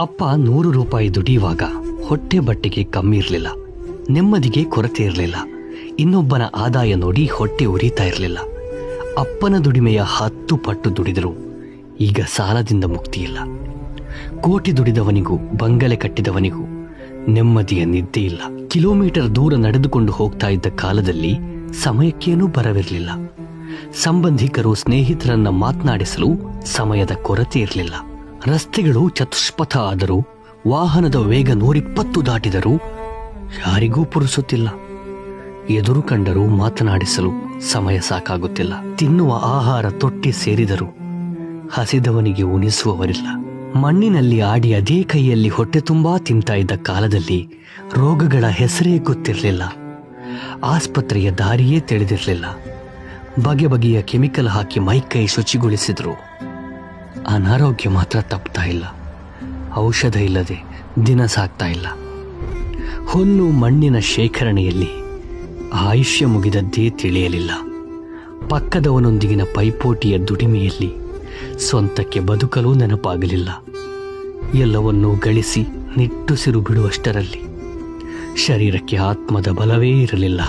ಅಪ್ಪ 100 ರೂಪಾಯಿ ದುಡಿಯುವಾಗ ಹೊಟ್ಟೆ ಬಟ್ಟೆಗೆ ಕಮ್ಮಿ ಇರಲಿಲ್ಲ, ನೆಮ್ಮದಿಗೆ ಕೊರತೆ ಇರಲಿಲ್ಲ. ಇನ್ನೊಬ್ಬನ ಆದಾಯ ನೋಡಿ ಹೊಟ್ಟೆ ಉರಿತಾ ಇರಲಿಲ್ಲ. ಅಪ್ಪನ ದುಡಿಮೆಯ 10 ಪಟ್ಟು ದುಡಿದರೂ ಈಗ ಸಾಲದಿಂದ ಮುಕ್ತಿ ಇಲ್ಲ. ಕೋಟಿ ದುಡಿದವನಿಗೂ ಬಂಗಲೆ ಕಟ್ಟಿದವನಿಗೂ ನೆಮ್ಮದಿಯ ನಿದ್ದೆ ಇಲ್ಲ. ಕಿಲೋಮೀಟರ್ ದೂರ ನಡೆದುಕೊಂಡು ಹೋಗ್ತಾ ಇದ್ದ ಕಾಲದಲ್ಲಿ ಸಮಯಕ್ಕೇನೂ ಬರವಿರಲಿಲ್ಲ. ಸಂಬಂಧಿಕರು ಸ್ನೇಹಿತರನ್ನ ಮಾತನಾಡಿಸಲು ಸಮಯದ ಕೊರತೆ ಇರಲಿಲ್ಲ. ರಸ್ತೆಗಳು ಚತುಷ್ಪಥ ಆದರೂ, ವಾಹನದ ವೇಗ 120 ದಾಟಿದರೂ ಯಾರಿಗೂ ಪುರುಸುತ್ತಿಲ್ಲ. ಎದುರು ಕಂಡರೂ ಮಾತನಾಡಿಸಲು ಸಮಯ ಸಾಕಾಗುತ್ತಿಲ್ಲ. ತಿನ್ನುವ ಆಹಾರ ತೊಟ್ಟಿ ಸೇರಿದರೂ ಹಸಿದವನಿಗೆ ಉಣಿಸುವವರಿಲ್ಲ. ಮಣ್ಣಿನಲ್ಲಿ ಆಡಿ ಅದೇ ಕೈಯಲ್ಲಿ ಹೊಟ್ಟೆ ತುಂಬಾ ತಿಂತಾ ಇದ್ದ ಕಾಲದಲ್ಲಿ ರೋಗಗಳ ಹೆಸರೇ ಗೊತ್ತಿರಲಿಲ್ಲ. ಆಸ್ಪತ್ರೆಯ ದಾರಿಯೇ ತಿಳಿದಿರಲಿಲ್ಲ. ಬಗೆ ಬಗೆಯ ಕೆಮಿಕಲ್ ಹಾಕಿ ಮೈಕೈ ಶುಚಿಗೊಳಿಸಿದ್ರು. ಅನಾರೋಗ್ಯ ಮಾತ್ರ ತಪ್ತಾ ಇಲ್ಲ. ಔಷಧ ಇಲ್ಲದೆ ದಿನ ಸಾಕ್ತಾ ಇಲ್ಲ. ಹುಲ್ಲು ಮಣ್ಣಿನ ಶೇಖರಣೆಯಲ್ಲಿ ಆಯುಷ್ಯ ಮುಗಿದದ್ದೇ ತಿಳಿಯಲಿಲ್ಲ. ಪಕ್ಕದವನೊಂದಿಗಿನ ಪೈಪೋಟಿಯ ದುಡಿಮೆಯಲ್ಲಿ ಸ್ವಂತಕ್ಕೆ ಬದುಕಲು ನೆನಪಾಗಲಿಲ್ಲ. ಎಲ್ಲವನ್ನೂ ಗಳಿಸಿ ನಿಟ್ಟುಸಿರು ಬಿಡುವಷ್ಟರಲ್ಲಿ ಶರೀರಕ್ಕೆ ಆತ್ಮದ ಬಲವೇ ಇರಲಿಲ್ಲ.